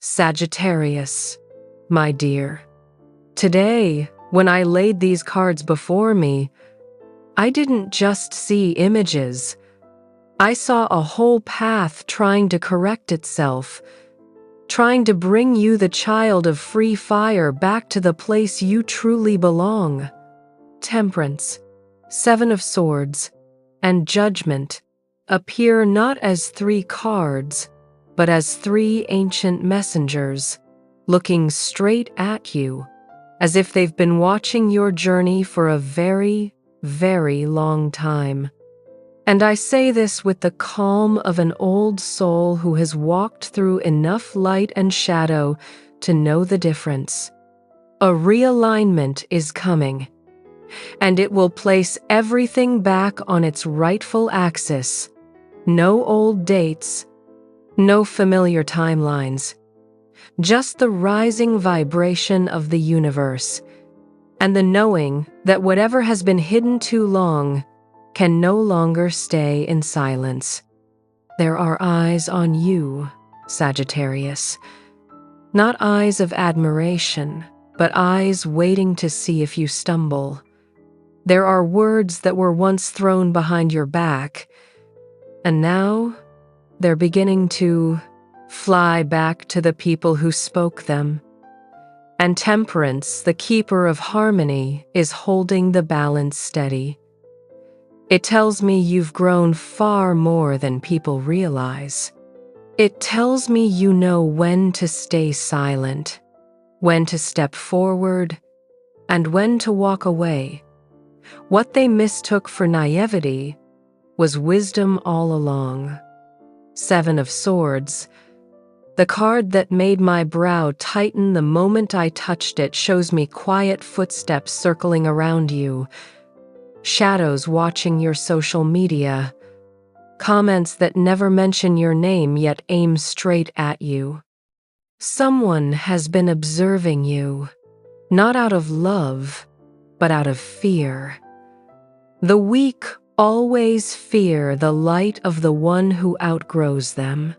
Sagittarius, my dear. Today, when I laid these cards before me, I didn't just see images. I saw a whole path trying to correct itself, trying to bring you, the child of free fire, back to the place you truly belong. Temperance, Seven of Swords, and Judgment appear not as three cards, but as three ancient messengers, looking straight at you, as if they've been watching your journey for a very, very long time. And I say this with the calm of an old soul who has walked through enough light and shadow to know the difference. A realignment is coming, and it will place everything back on its rightful axis. No old dates, no familiar timelines, just the rising vibration of the universe, and the knowing that whatever has been hidden too long can no longer stay in silence. There are eyes on you, Sagittarius. Not eyes of admiration, but eyes waiting to see if you stumble. There are words that were once thrown behind your back, and now they're beginning to fly back to the people who spoke them. And Temperance, the keeper of harmony, is holding the balance steady. It tells me you've grown far more than people realize. It tells me you know when to stay silent, when to step forward, and when to walk away. What they mistook for naivety was wisdom all along. Seven of Swords, the card that made my brow tighten the moment I touched it, shows me quiet footsteps circling around you, shadows watching your social media, comments that never mention your name yet aim straight at you. Someone has been observing you, not out of love, but out of fear. The weak always fear the light of the one who outgrows them.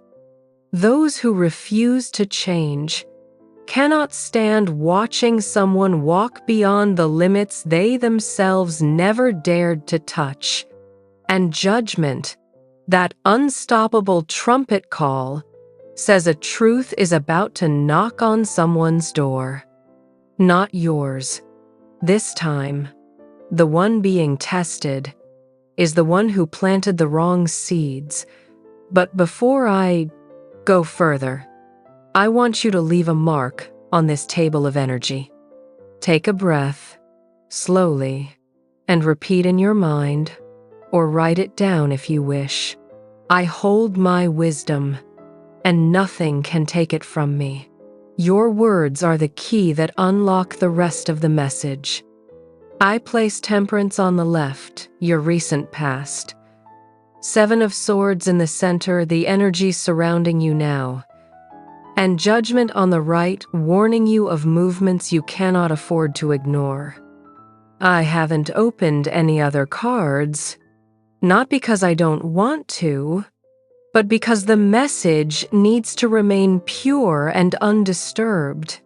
Those who refuse to change cannot stand watching someone walk beyond the limits they themselves never dared to touch. And Judgment, that unstoppable trumpet call, says a truth is about to knock on someone's door. Not yours. This time, the one being tested is the one who planted the wrong seeds. But before I go further, I want you to leave a mark on this table of energy. Take a breath, slowly, and repeat in your mind, or write it down if you wish. I hold my wisdom, and nothing can take it from me. Your words are the key that unlock the rest of the message. I place Temperance on the left, your recent past. Seven of Swords in the center, the energy surrounding you now. And Judgment on the right, warning you of movements you cannot afford to ignore. I haven't opened any other cards, not because I don't want to, but because the message needs to remain pure and undisturbed.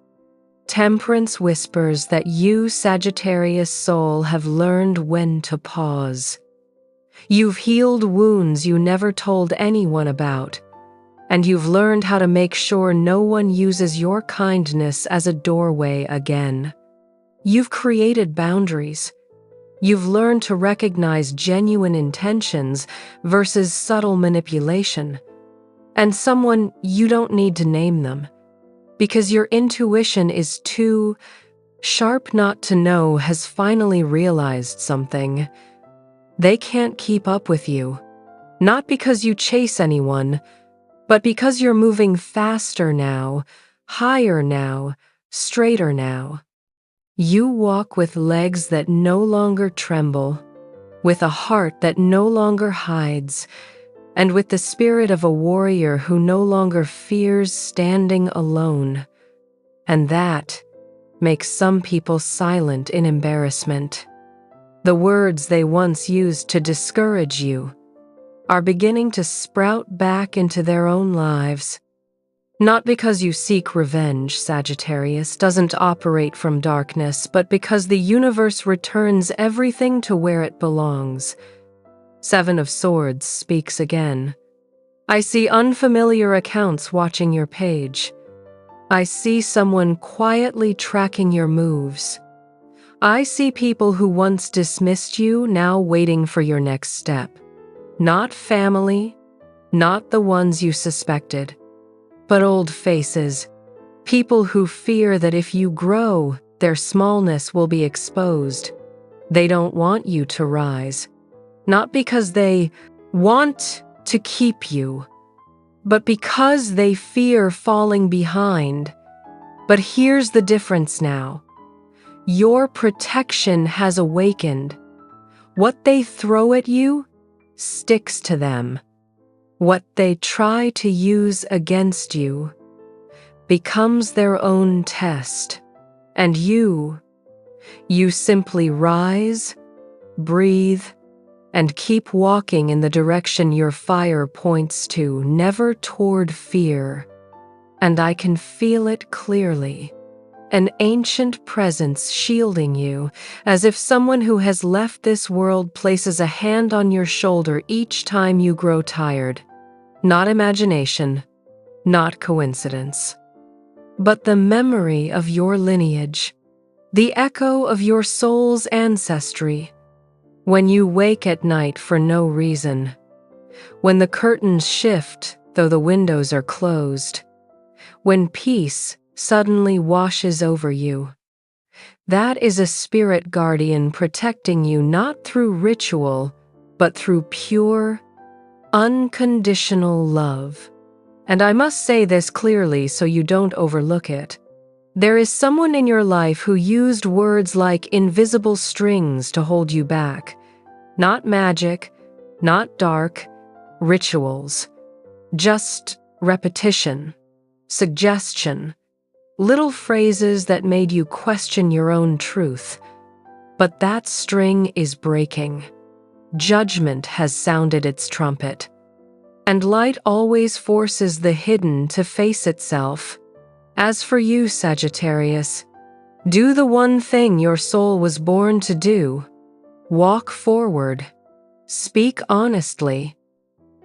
Temperance whispers that you, Sagittarius soul, have learned when to pause. You've healed wounds you never told anyone about, and you've learned how to make sure no one uses your kindness as a doorway again. You've created boundaries. You've learned to recognize genuine intentions versus subtle manipulation. And someone, you don't need to name them, because your intuition is too sharp not to know, has finally realized something. They can't keep up with you, not because you chase anyone, but because you're moving faster now, higher now, straighter now. You walk with legs that no longer tremble, with a heart that no longer hides, and with the spirit of a warrior who no longer fears standing alone. And that makes some people silent in embarrassment. The words they once used to discourage you are beginning to sprout back into their own lives. Not because you seek revenge, Sagittarius doesn't operate from darkness, but because the universe returns everything to where it belongs. Seven of Swords speaks again. I see unfamiliar accounts watching your page. I see someone quietly tracking your moves. I see people who once dismissed you now waiting for your next step. Not family, not the ones you suspected, but old faces, people who fear that if you grow, their smallness will be exposed. They don't want you to rise, not because they want to keep you, but because they fear falling behind. But here's the difference now. Your protection has awakened. What they throw at you sticks to them. What they try to use against you becomes their own test. And you simply rise, breathe, and keep walking in the direction your fire points to, never toward fear. And I can feel it clearly. An ancient presence shielding you, as if someone who has left this world places a hand on your shoulder each time you grow tired. Not imagination, not coincidence, but the memory of your lineage, the echo of your soul's ancestry. When you wake at night for no reason, when the curtains shift though the windows are closed, when peace suddenly washes over you, that is a spirit guardian protecting you not through ritual, but through pure, unconditional love. And I must say this clearly so you don't overlook it. There is someone in your life who used words like invisible strings to hold you back. Not magic, not dark, rituals. Just repetition, suggestion, little phrases that made you question your own truth. But that string is breaking. Judgment has sounded its trumpet. And light always forces the hidden to face itself. As for you, Sagittarius, do the one thing your soul was born to do. Walk forward. Speak honestly.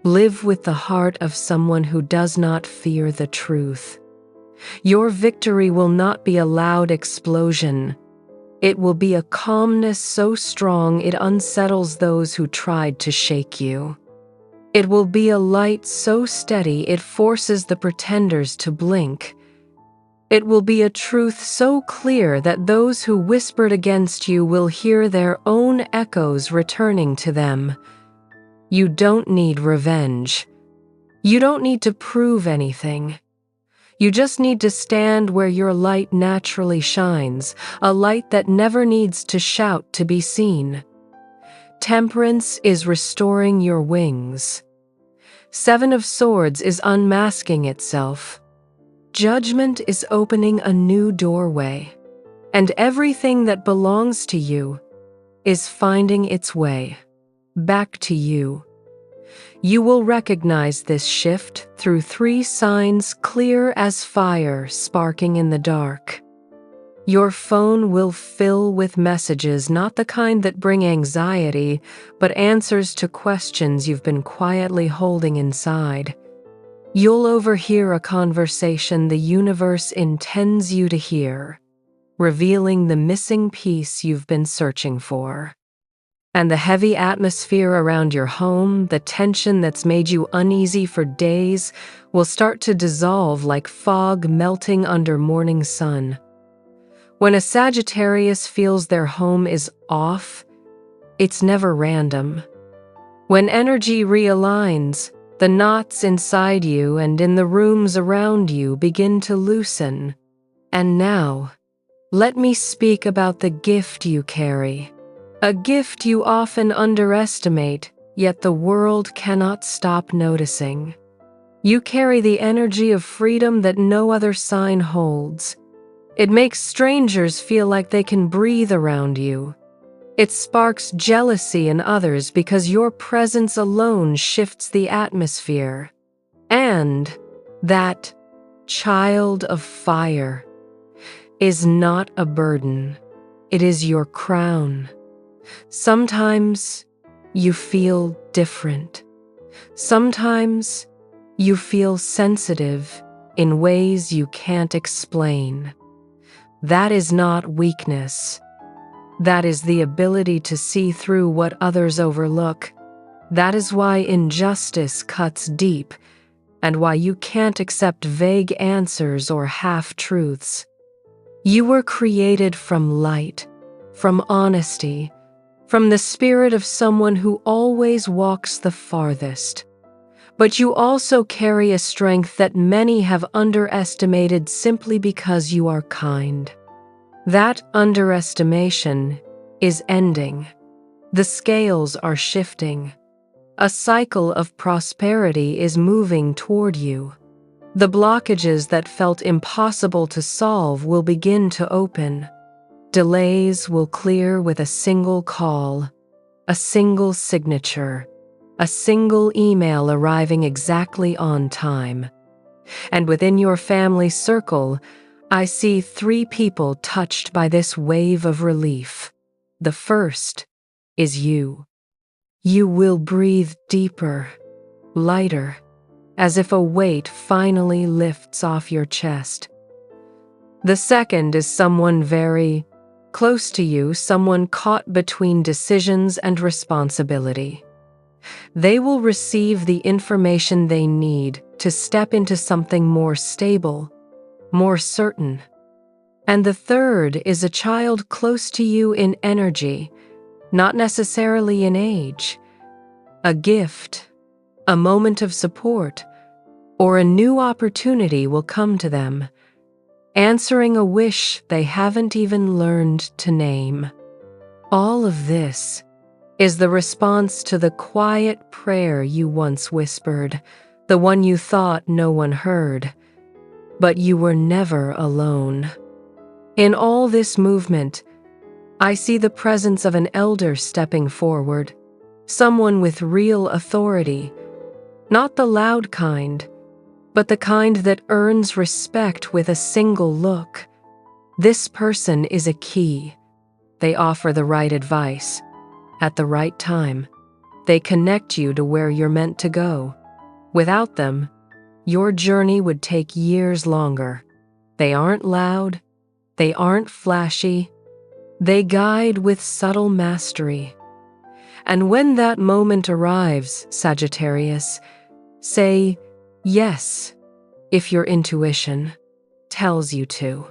Live with the heart of someone who does not fear the truth. Your victory will not be a loud explosion. It will be a calmness so strong it unsettles those who tried to shake you. It will be a light so steady it forces the pretenders to blink. It will be a truth so clear that those who whispered against you will hear their own echoes returning to them. You don't need revenge. You don't need to prove anything. You just need to stand where your light naturally shines, a light that never needs to shout to be seen. Temperance is restoring your wings. Seven of Swords is unmasking itself. Judgment is opening a new doorway, and everything that belongs to you is finding its way back to you. You will recognize this shift through 3 signs clear as fire sparking in the dark. Your phone will fill with messages, not the kind that bring anxiety, but answers to questions you've been quietly holding inside. You'll overhear a conversation the universe intends you to hear, revealing the missing piece you've been searching for. And the heavy atmosphere around your home, the tension that's made you uneasy for days, will start to dissolve like fog melting under morning sun. When a Sagittarius feels their home is off, it's never random. When energy realigns, the knots inside you and in the rooms around you begin to loosen. And now, let me speak about the gift you carry. A gift you often underestimate, yet the world cannot stop noticing. You carry the energy of freedom that no other sign holds. It makes strangers feel like they can breathe around you. It sparks jealousy in others because your presence alone shifts the atmosphere. And that child of fire, is not a burden. It is your crown. Sometimes you feel different. Sometimes you feel sensitive in ways you can't explain. That is not weakness. That is the ability to see through what others overlook. That is why injustice cuts deep, and why you can't accept vague answers or half-truths. You were created from light, from honesty, from the spirit of someone who always walks the farthest. But you also carry a strength that many have underestimated simply because you are kind. That underestimation is ending. The scales are shifting. A cycle of prosperity is moving toward you. The blockages that felt impossible to solve will begin to open. Delays will clear with a single call, a single signature, a single email arriving exactly on time. And within your family circle, I see 3 people touched by this wave of relief. The first is you. You will breathe deeper, lighter, as if a weight finally lifts off your chest. The second is someone very close to you, someone caught between decisions and responsibility. They will receive the information they need to step into something more stable, more certain. And the third is a child close to you in energy, not necessarily in age. A gift, a moment of support, or a new opportunity will come to them, answering a wish they haven't even learned to name. All of this is the response to the quiet prayer you once whispered, the one you thought no one heard. But you were never alone. In all this movement, I see the presence of an elder stepping forward, someone with real authority, not the loud kind, but the kind that earns respect with a single look. This person is a key. They offer the right advice at the right time. They connect you to where you're meant to go. Without them, your journey would take years longer. They aren't loud. They aren't flashy. They guide with subtle mastery. And when that moment arrives, Sagittarius, say yes if your intuition tells you to.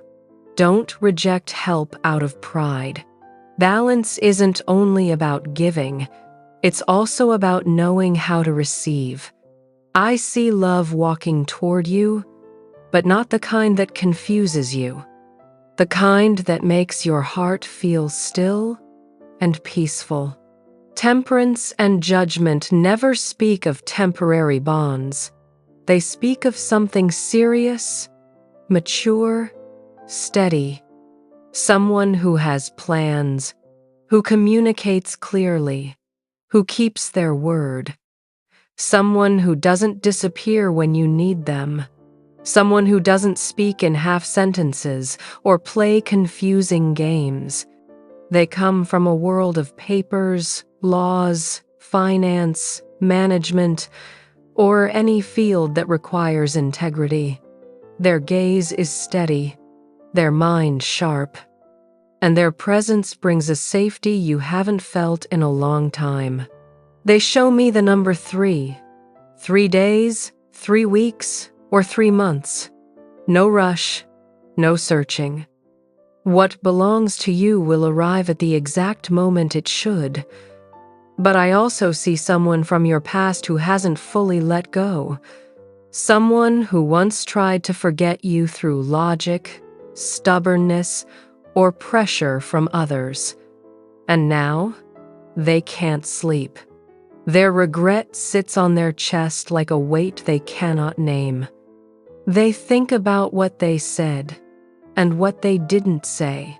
Don't reject help out of pride. Balance isn't only about giving, it's also about knowing how to receive. I see love walking toward you, but not the kind that confuses you. The kind that makes your heart feel still and peaceful. Temperance and judgment never speak of temporary bonds. They speak of something serious, mature, steady. Someone who has plans, who communicates clearly, who keeps their word. Someone who doesn't disappear when you need them. Someone who doesn't speak in half sentences or play confusing games. They come from a world of papers, laws, finance, management, or any field that requires integrity. Their gaze is steady, their mind sharp, and their presence brings a safety you haven't felt in a long time. They show me the number 3. 3 days, 3 weeks, or 3 months. No rush, no searching. What belongs to you will arrive at the exact moment it should. But I also see someone from your past who hasn't fully let go. Someone who once tried to forget you through logic, stubbornness, or pressure from others. And now, they can't sleep. Their regret sits on their chest like a weight they cannot name. They think about what they said and what they didn't say.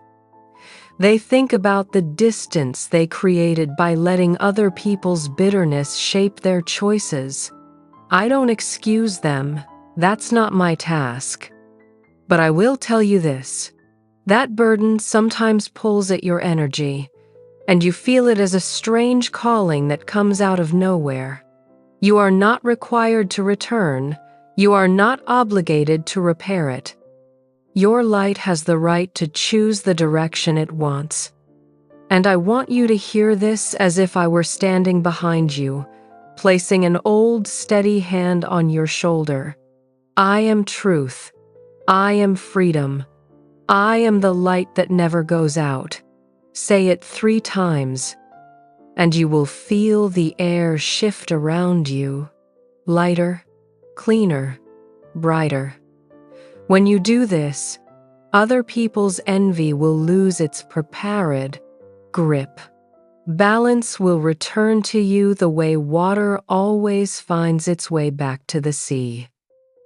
They think about the distance they created by letting other people's bitterness shape their choices. I don't excuse them, That's not my task. But I will tell you this. That burden sometimes pulls at your energy, and you feel it as a strange calling that comes out of nowhere. You are not required to return. You are not obligated to repair it. Your light has the right to choose the direction it wants. And I want you to hear this as if I were standing behind you, placing an old, steady hand on your shoulder. I am truth. I am freedom. I am the light that never goes out. Say it 3 times, and you will feel the air shift around you, lighter, cleaner, brighter. When you do this, other people's envy will lose its prepared grip. Balance will return to you the way water always finds its way back to the sea.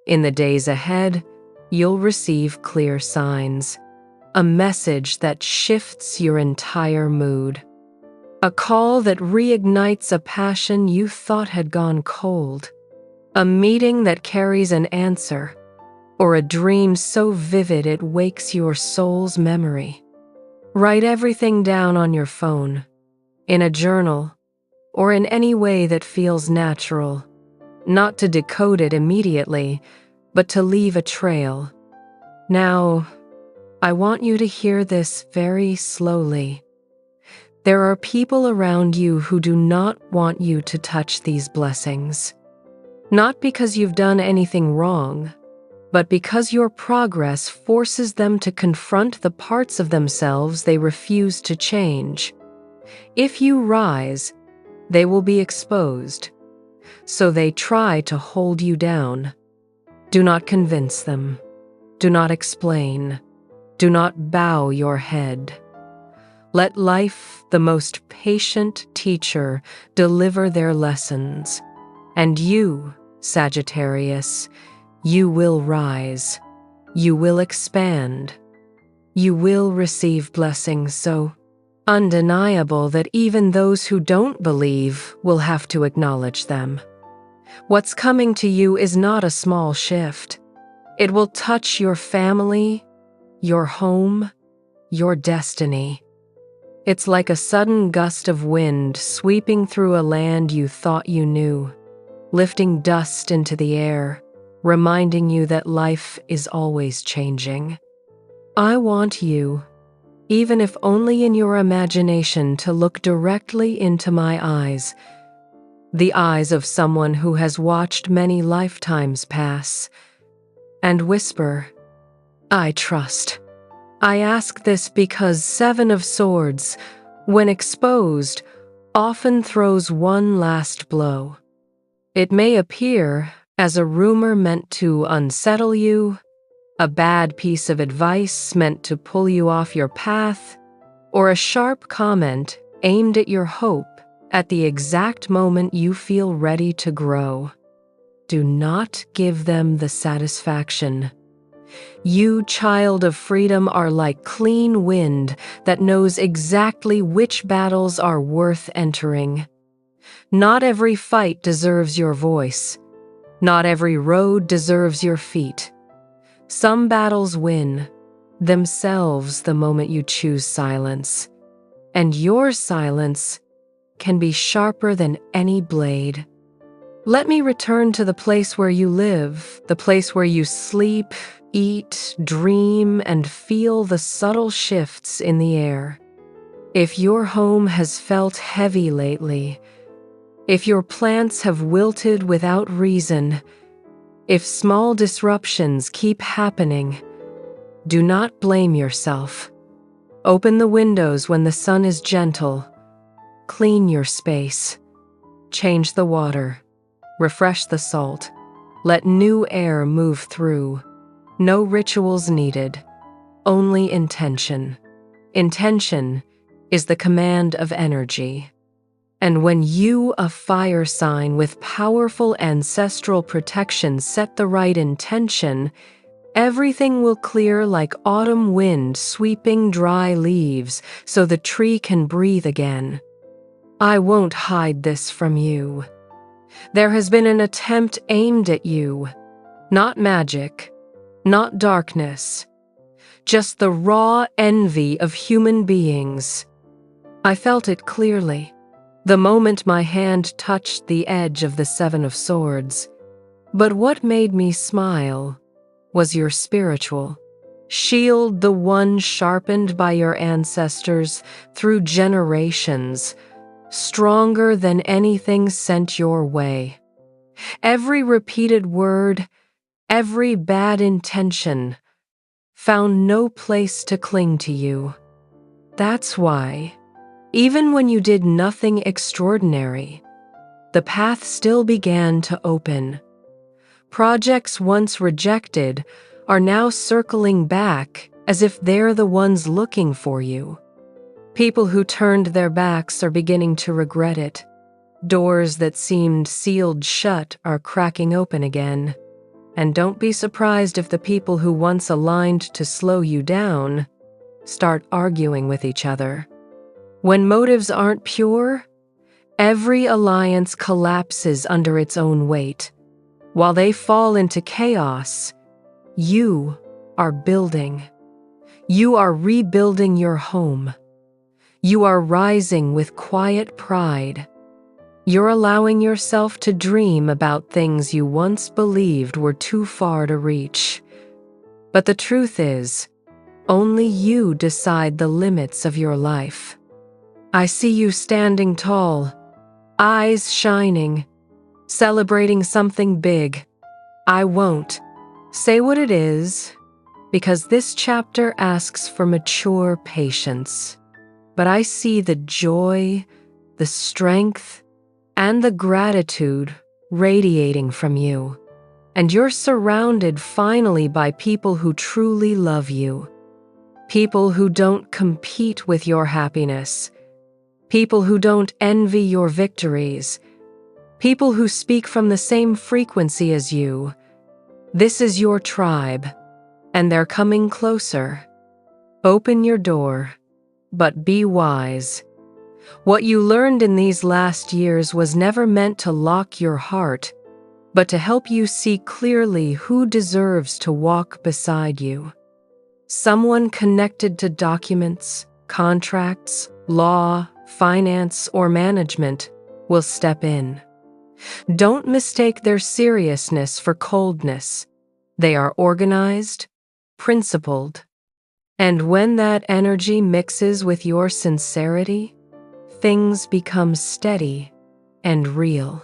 In the days ahead, you'll receive clear signs, a message that shifts your entire mood, a call that reignites a passion you thought had gone cold, a meeting that carries an answer, or a dream so vivid it wakes your soul's memory. Write everything down on your phone, in a journal, or in any way that feels natural, not to decode it immediately, but to leave a trail. Now, I want you to hear this very slowly. There are people around you who do not want you to touch these blessings. Not because you've done anything wrong, but because your progress forces them to confront the parts of themselves they refuse to change. If you rise, they will be exposed, so they try to hold you down. Do not convince them. Do not explain. Do not bow your head. Let life, the most patient teacher, deliver their lessons. And you, Sagittarius, you will rise. You will expand. You will receive blessings so undeniable that even those who don't believe will have to acknowledge them. What's coming to you is not a small shift. It will touch your family, your home, your destiny. It's like a sudden gust of wind sweeping through a land you thought you knew, lifting dust into the air, reminding you that life is always changing. I want you, even if only in your imagination, to look directly into my eyes, the eyes of someone who has watched many lifetimes pass, and whisper, I trust. I ask this because 7 of Swords, when exposed, often throws one last blow. It may appear as a rumor meant to unsettle you, a bad piece of advice meant to pull you off your path, or a sharp comment aimed at your hope at the exact moment you feel ready to grow. Do not give them the satisfaction. You, child of freedom, are like clean wind that knows exactly which battles are worth entering. Not every fight deserves your voice. Not every road deserves your feet. Some battles win themselves the moment you choose silence, and your silence can be sharper than any blade. Let me return to the place where you live, the place where you sleep, eat, dream, and feel the subtle shifts in the air. If your home has felt heavy lately, if your plants have wilted without reason, if small disruptions keep happening, do not blame yourself. Open the windows when the sun is gentle. Clean your space. Change the water. Refresh the salt. Let new air move through. No rituals needed, only intention. Intention is the command of energy. And when you, a fire sign with powerful ancestral protection, set the right intention, everything will clear like autumn wind sweeping dry leaves so the tree can breathe again. I won't hide this from you. There has been an attempt aimed at you. Not magic, not darkness, just the raw envy of human beings. I felt it clearly, the moment my hand touched the edge of the Seven of Swords. But what made me smile was your spiritual shield, the one sharpened by your ancestors through generations, stronger than anything sent your way. Every repeated word, every bad intention found no place to cling to you. That's why, even when you did nothing extraordinary, the path still began to open. Projects once rejected are now circling back as if they're the ones looking for you. People who turned their backs are beginning to regret it. Doors that seemed sealed shut are cracking open again. And don't be surprised if the people who once aligned to slow you down start arguing with each other. When motives aren't pure, every alliance collapses under its own weight. While they fall into chaos, you are building. You are rebuilding your home. You are rising with quiet pride. You're allowing yourself to dream about things you once believed were too far to reach. But the truth is, only you decide the limits of your life. I see you standing tall, eyes shining, celebrating something big. I won't say what it is, because this chapter asks for mature patience. But I see the joy, the strength, and the gratitude radiating from you. And you're surrounded finally by people who truly love you. People who don't compete with your happiness. People who don't envy your victories. People who speak from the same frequency as you. This is your tribe, and they're coming closer. Open your door, but be wise. What you learned in these last years was never meant to lock your heart, but to help you see clearly who deserves to walk beside you. Someone connected to documents, contracts, law, finance, or management will step in. Don't mistake their seriousness for coldness. They are organized, principled, and when that energy mixes with your sincerity, things become steady and real.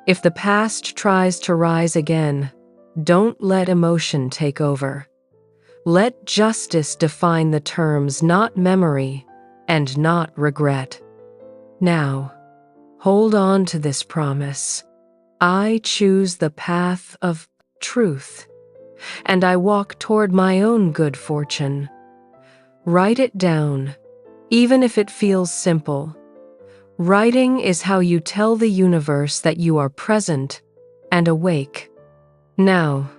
If the past tries to rise again, don't let emotion take over. Let justice define the terms, not memory and not regret. Now, hold on to this promise. I choose the path of truth, and I walk toward my own good fortune. Write it down, even if it feels simple. Writing is how you tell the universe that you are present and awake. Now,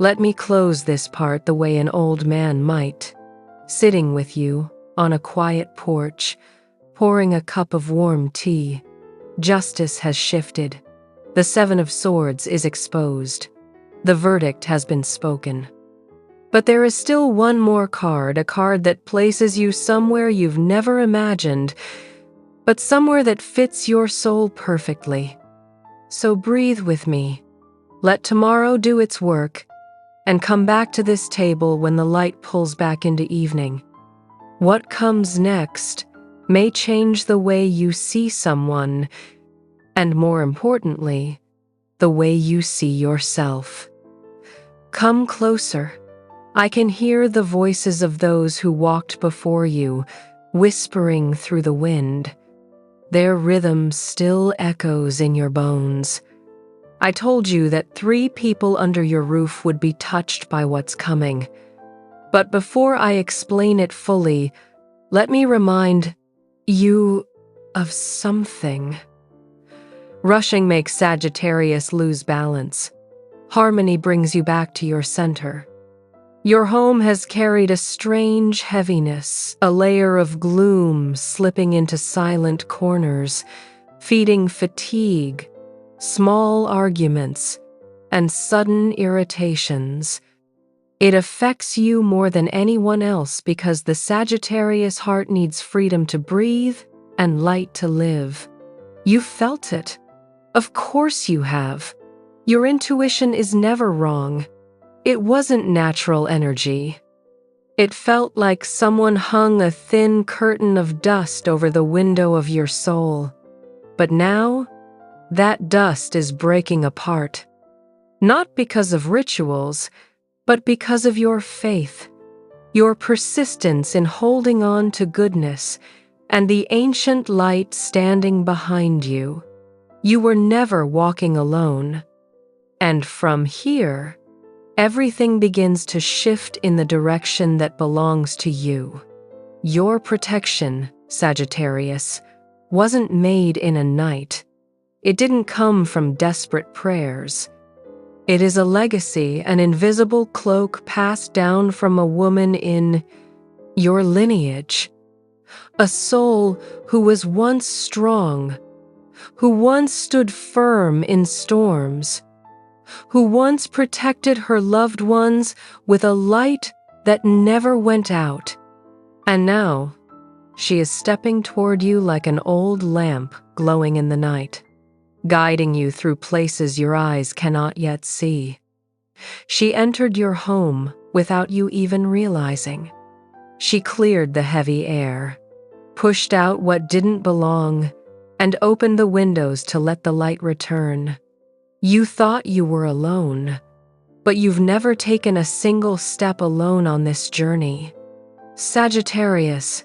let me close this part the way an old man might, sitting with you on a quiet porch, pouring a cup of warm tea. Justice has shifted. The Seven of Swords is exposed. The verdict has been spoken. But there is still one more card, a card that places you somewhere you've never imagined, but somewhere that fits your soul perfectly. So breathe with me. Let tomorrow do its work, and come back to this table when the light pulls back into evening. What comes next may change the way you see someone, and more importantly, the way you see yourself. Come closer. I can hear the voices of those who walked before you, whispering through the wind. Their rhythm still echoes in your bones. I told you that 3 people under your roof would be touched by what's coming. But before I explain it fully, let me remind you of something. Rushing makes Sagittarius lose balance. Harmony brings you back to your center. Your home has carried a strange heaviness, a layer of gloom slipping into silent corners, feeding fatigue, small arguments, and sudden irritations. It affects you more than anyone else because the Sagittarius heart needs freedom to breathe and light to live. You felt it. Of course you have. Your intuition is never wrong. It wasn't natural energy. It felt like someone hung a thin curtain of dust over the window of your soul. But now, that dust is breaking apart. Not because of rituals, but because of your faith, your persistence in holding on to goodness, and the ancient light standing behind you. You were never walking alone. And from here, everything begins to shift in the direction that belongs to you. Your protection, Sagittarius, wasn't made in a night. It didn't come from desperate prayers. It is a legacy, an invisible cloak passed down from a woman in your lineage. A soul who was once strong, who once stood firm in storms, who once protected her loved ones with a light that never went out. And now, she is stepping toward you like an old lamp glowing in the night, guiding you through places your eyes cannot yet see. She entered your home without you even realizing. She cleared the heavy air, pushed out what didn't belong, and opened the windows to let the light return. You thought you were alone, but you've never taken a single step alone on this journey. Sagittarius,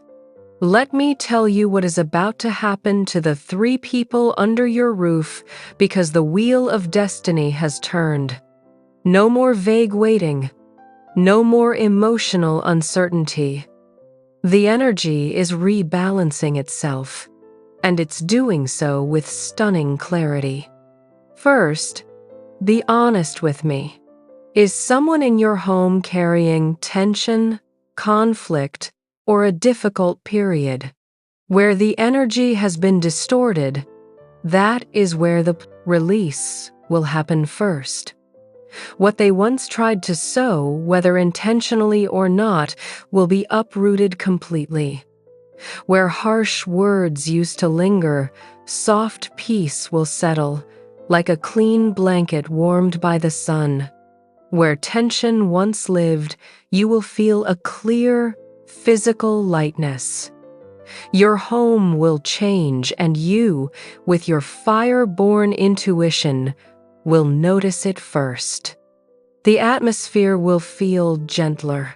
let me tell you what is about to happen to the 3 people under your roof because the wheel of destiny has turned. No more vague waiting. No more emotional uncertainty. The energy is rebalancing itself, and it's doing so with stunning clarity. First, be honest with me. Is someone in your home carrying tension, conflict, or a difficult period? Where the energy has been distorted, that is where the release will happen first. What they once tried to sow, whether intentionally or not, will be uprooted completely. Where harsh words used to linger, soft peace will settle, like a clean blanket warmed by the sun. Where tension once lived, you will feel a clear, physical lightness. Your home will change, and you, with your fire-born intuition, will notice it first. The atmosphere will feel gentler,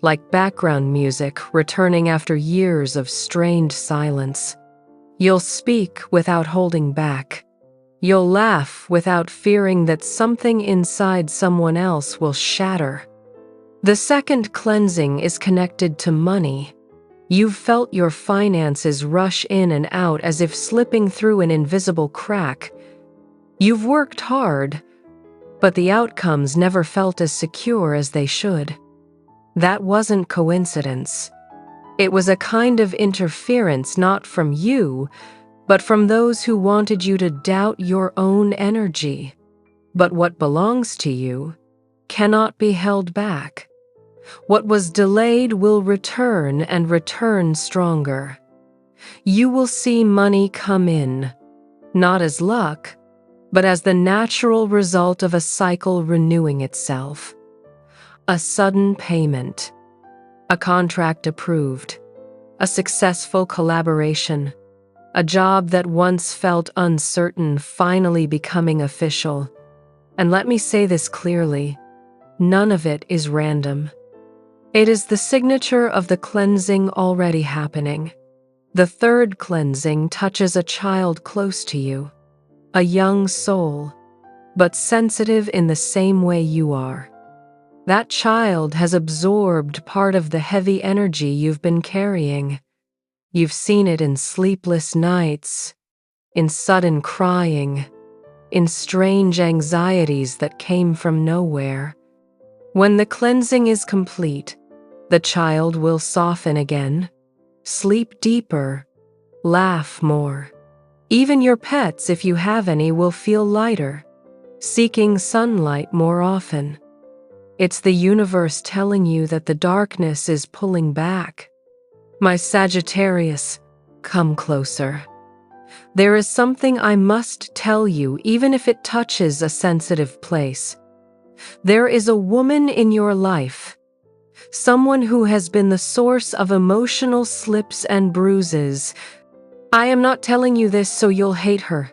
like background music returning after years of strained silence. You'll speak without holding back. You'll laugh without fearing that something inside someone else will shatter. The second cleansing is connected to money. You've felt your finances rush in and out as if slipping through an invisible crack. You've worked hard, but the outcomes never felt as secure as they should. That wasn't coincidence. It was a kind of interference not from you, but from those who wanted you to doubt your own energy. But what belongs to you cannot be held back. What was delayed will return and return stronger. You will see money come in, not as luck, but as the natural result of a cycle renewing itself. A sudden payment, a contract approved, a successful collaboration, a job that once felt uncertain finally becoming official. And let me say this clearly, none of it is random. It is the signature of the cleansing already happening. The third cleansing touches a child close to you, a young soul, but sensitive in the same way you are. That child has absorbed part of the heavy energy you've been carrying. You've seen it in sleepless nights, in sudden crying, in strange anxieties that came from nowhere. When the cleansing is complete, the child will soften again, sleep deeper, laugh more. Even your pets, if you have any, will feel lighter. seeking sunlight more often. It's the universe telling you that the darkness is pulling back. My Sagittarius, come closer. There is something I must tell you, even if it touches a sensitive place. There is a woman in your life, someone who has been the source of emotional slips and bruises. I am not telling you this so you'll hate her.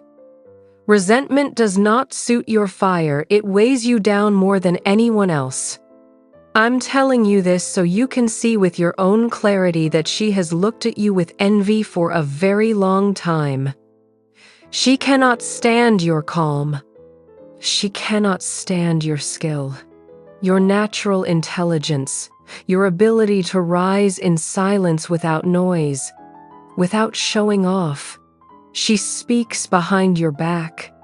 Resentment does not suit your fire, it weighs you down more than anyone else. I'm telling you this so you can see with your own clarity that she has looked at you with envy for a very long time. She cannot stand your calm. She cannot stand your skill, your natural intelligence, your ability to rise in silence without noise, without showing off. She speaks behind your back.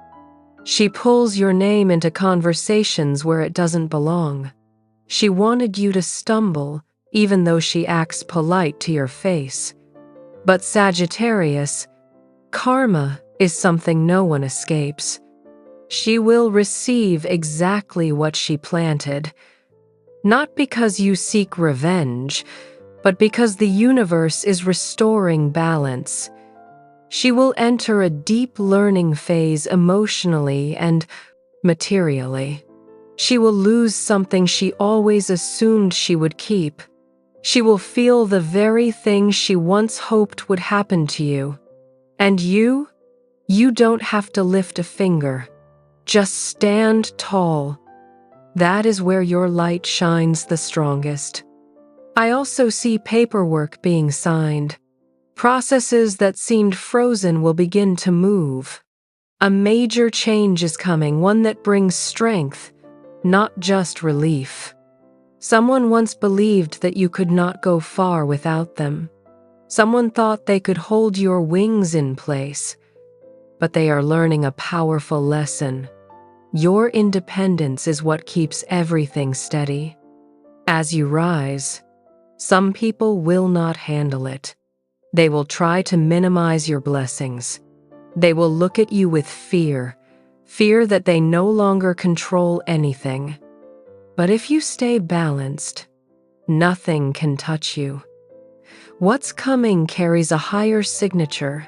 She pulls your name into conversations where it doesn't belong. She wanted you to stumble, even though she acts polite to your face. But Sagittarius, karma is something no one escapes. She will receive exactly what she planted, not because you seek revenge, but because the universe is restoring balance. She will enter a deep learning phase emotionally and materially. She will lose something she always assumed she would keep. She will feel the very thing she once hoped would happen to you. And you don't have to lift a finger. Just stand tall. That is where your light shines the strongest. I also see paperwork being signed. Processes that seemed frozen will begin to move. A major change is coming, one that brings strength, not just relief. Someone once believed that you could not go far without them. Someone thought they could hold your wings in place, but they are learning a powerful lesson. Your independence is what keeps everything steady. As you rise, some people will not handle it. They will try to minimize your blessings. They will look at you with fear that they no longer control anything. But if you stay balanced, nothing can touch you. What's coming carries a higher signature.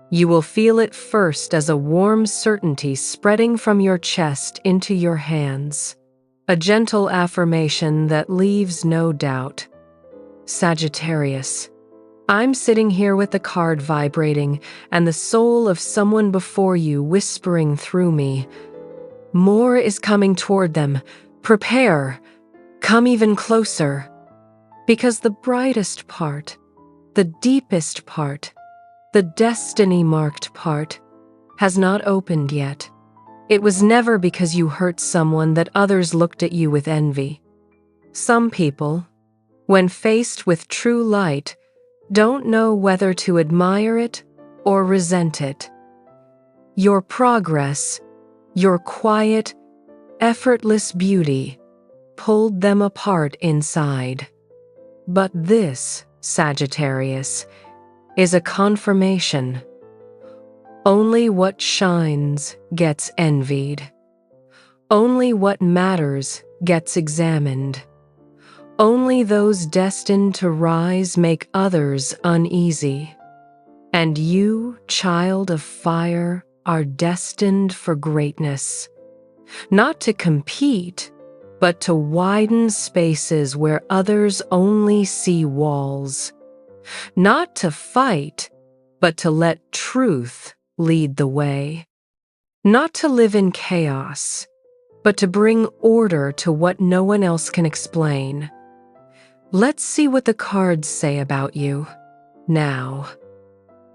You will feel it first as a warm certainty spreading from your chest into your hands. A gentle affirmation that leaves no doubt. Sagittarius, I'm sitting here with the card vibrating and the soul of someone before you whispering through me. More is coming toward them. Prepare. Come even closer. Because the brightest part, the deepest part, the destiny-marked part, has not opened yet. It was never because you hurt someone that others looked at you with envy. Some people, when faced with true light, don't know whether to admire it or resent it. Your progress, your quiet, effortless beauty, pulled them apart inside. But this, Sagittarius, is a confirmation. Only what shines gets envied. Only what matters gets examined. Only those destined to rise make others uneasy. And you, child of fire, are destined for greatness. Not to compete, but to widen spaces where others only see walls. Not to fight, but to let truth lead the way. Not to live in chaos, but to bring order to what no one else can explain. Let's see what the cards say about you. Now,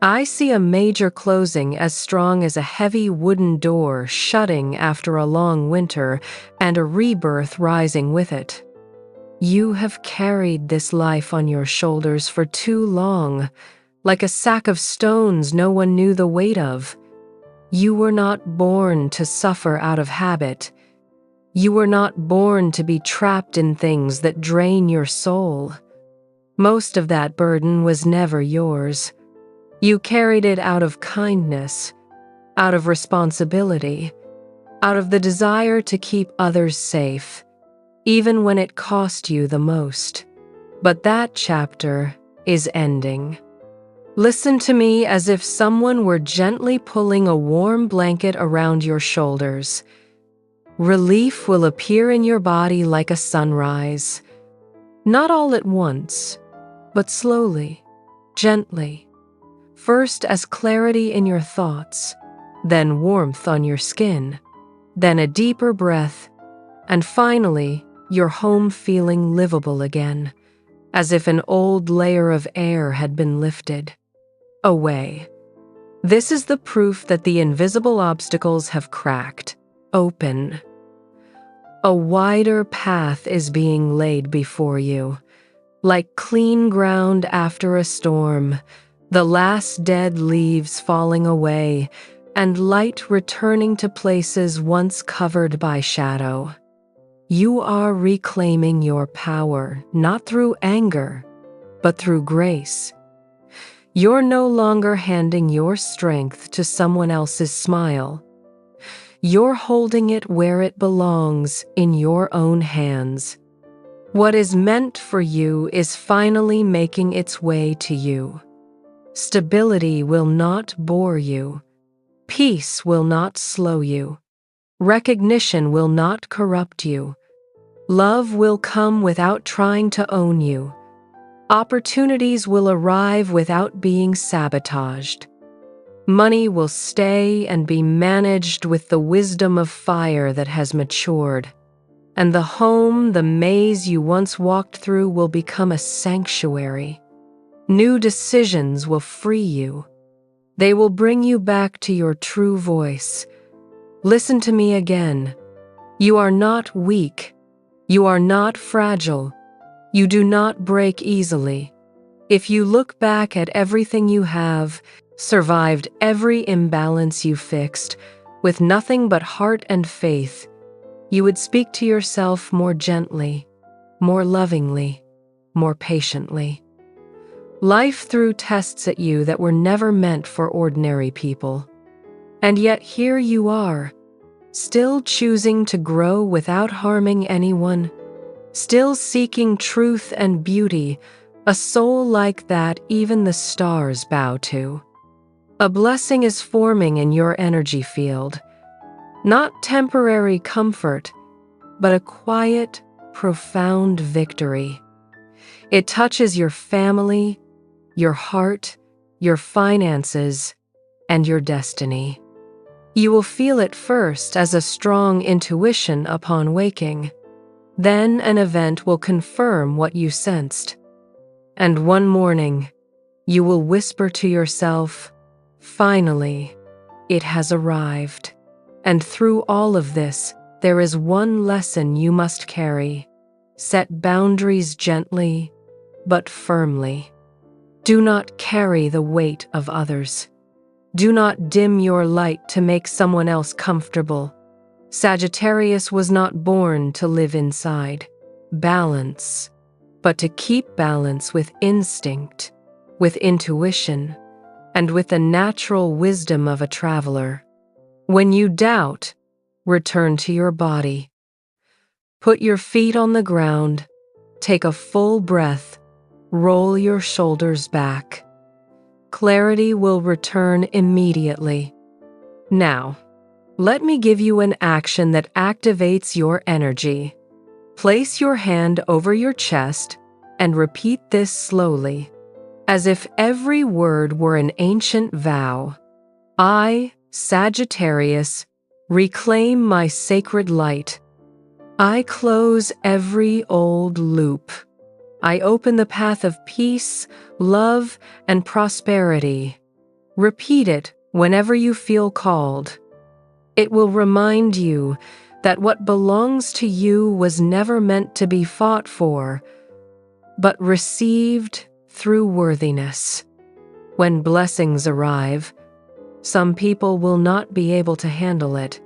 I see a major closing as strong as a heavy wooden door shutting after a long winter and a rebirth rising with it. You have carried this life on your shoulders for too long, like a sack of stones no one knew the weight of. You were not born to suffer out of habit. You were not born to be trapped in things that drain your soul. Most of that burden was never yours. You carried it out of kindness, out of responsibility, out of the desire to keep others safe, even when it cost you the most. But that chapter is ending. Listen to me as if someone were gently pulling a warm blanket around your shoulders. Relief will appear in your body like a sunrise. Not all at once, but slowly, gently. First as clarity in your thoughts, then warmth on your skin, then a deeper breath, and finally, your home feeling livable again, as if an old layer of air had been lifted away. This is the proof that the invisible obstacles have cracked open. A wider path is being laid before you, like clean ground after a storm, the last dead leaves falling away, and light returning to places once covered by shadow. You are reclaiming your power, not through anger, but through grace. You're no longer handing your strength to someone else's smile. You're holding it where it belongs, in your own hands. What is meant for you is finally making its way to you. Stability will not bore you. Peace will not slow you. Recognition will not corrupt you. Love will come without trying to own you. Opportunities will arrive without being sabotaged. Money will stay and be managed with the wisdom of fire that has matured. And the home, the maze you once walked through will become a sanctuary. New decisions will free you. They will bring you back to your true voice. Listen to me again. You are not weak. You are not fragile. You do not break easily. If you look back at everything you have, survived every imbalance you fixed, with nothing but heart and faith, you would speak to yourself more gently, more lovingly, more patiently. Life threw tests at you that were never meant for ordinary people. And yet here you are, still choosing to grow without harming anyone, still seeking truth and beauty, a soul like that even the stars bow to. A blessing is forming in your energy field, not temporary comfort, but a quiet, profound victory. It touches your family, your heart, your finances, and your destiny. You will feel it first as a strong intuition upon waking. Then an event will confirm what you sensed. And one morning, you will whisper to yourself, "Finally, it has arrived." And through all of this, there is one lesson you must carry. Set boundaries gently, but firmly. Do not carry the weight of others. Do not dim your light to make someone else comfortable. Sagittarius was not born to live inside balance, but to keep balance with instinct, with intuition, and with the natural wisdom of a traveler. When you doubt, return to your body. Put your feet on the ground, take a full breath, roll your shoulders back. Clarity will return immediately. Now, let me give you an action that activates your energy. Place your hand over your chest and repeat this slowly, as if every word were an ancient vow. I, Sagittarius, reclaim my sacred light. I close every old loop. I open the path of peace, love, and prosperity. Repeat it whenever you feel called. It will remind you that what belongs to you was never meant to be fought for, but received through worthiness. When blessings arrive, some people will not be able to handle it.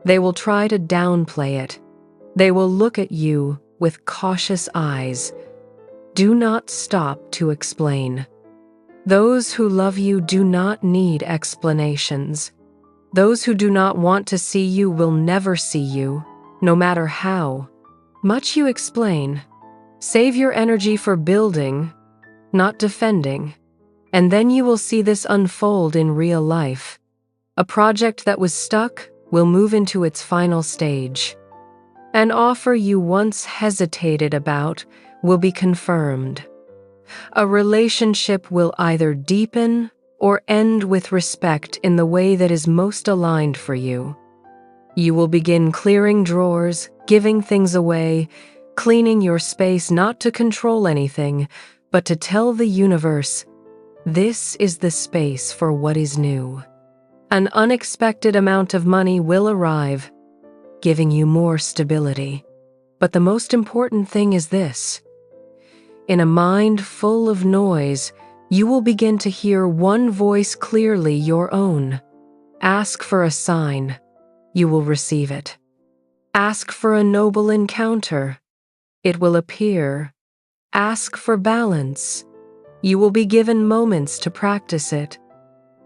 They will try to downplay it. They will look at you with cautious eyes. Do not stop to explain. Those who love you do not need explanations. Those who do not want to see you will never see you, no matter how much you explain. Save your energy for building, not defending, and then you will see this unfold in real life. A project that was stuck will move into its final stage. An offer you once hesitated about will be confirmed. A relationship will either deepen or end with respect in the way that is most aligned for you. You will begin clearing drawers, giving things away, cleaning your space not to control anything, but to tell the universe, this is the space for what is new. An unexpected amount of money will arrive, giving you more stability. But the most important thing is this. In a mind full of noise, you will begin to hear one voice clearly, your own. Ask for a sign. You will receive it. Ask for a noble encounter. It will appear. Ask for balance. You will be given moments to practice it.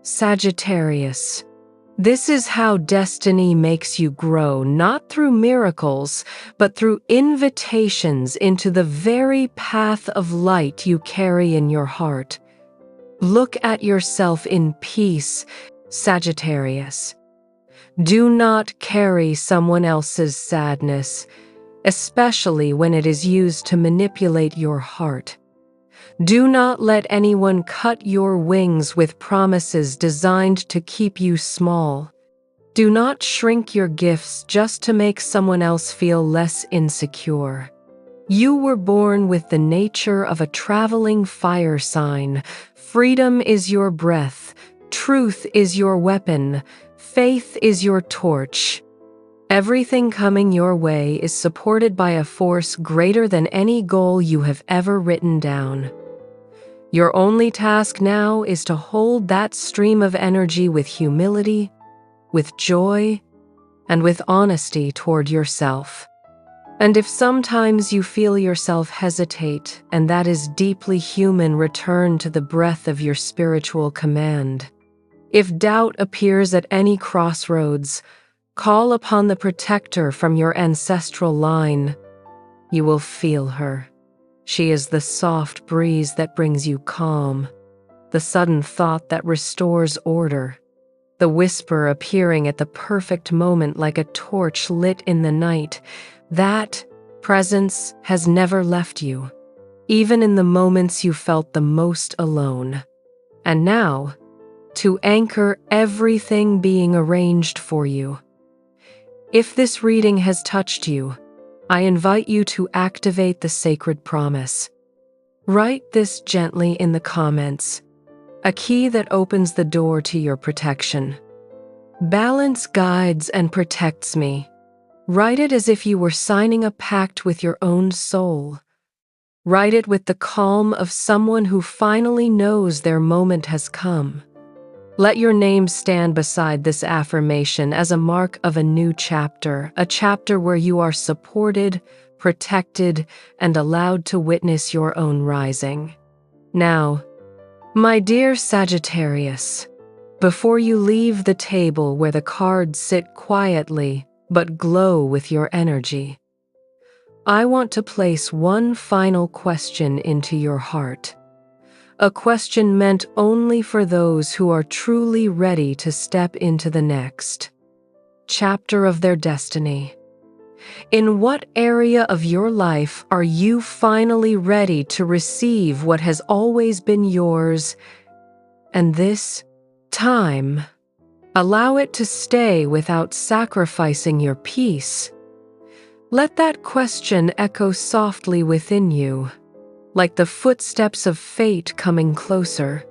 Sagittarius. This is how destiny makes you grow, not through miracles, but through invitations into the very path of light you carry in your heart. Look at yourself in peace, Sagittarius. Do not carry someone else's sadness, especially when it is used to manipulate your heart. Do not let anyone cut your wings with promises designed to keep you small. Do not shrink your gifts just to make someone else feel less insecure. You were born with the nature of a traveling fire sign. Freedom is your breath. Truth is your weapon. Faith is your torch. Everything coming your way is supported by a force greater than any goal you have ever written down. Your only task now is to hold that stream of energy with humility, with joy, and with honesty toward yourself. And if sometimes you feel yourself hesitate, and that is deeply human, return to the breath of your spiritual command. If doubt appears at any crossroads, call upon the protector from your ancestral line. You will feel her. She is the soft breeze that brings you calm, the sudden thought that restores order, the whisper appearing at the perfect moment like a torch lit in the night. That presence has never left you, even in the moments you felt the most alone. And now, to anchor everything being arranged for you. If this reading has touched you, I invite you to activate the sacred promise. Write this gently in the comments, a key that opens the door to your protection. Balance guides and protects me. Write it as if you were signing a pact with your own soul. Write it with the calm of someone who finally knows their moment has come. Let your name stand beside this affirmation as a mark of a new chapter, a chapter where you are supported, protected, and allowed to witness your own rising. Now, my dear Sagittarius, before you leave the table where the cards sit quietly but glow with your energy, I want to place one final question into your heart. A question meant only for those who are truly ready to step into the next chapter of their destiny. In what area of your life are you finally ready to receive what has always been yours? And this time, allow it to stay without sacrificing your peace. Let that question echo softly within you, like the footsteps of fate coming closer.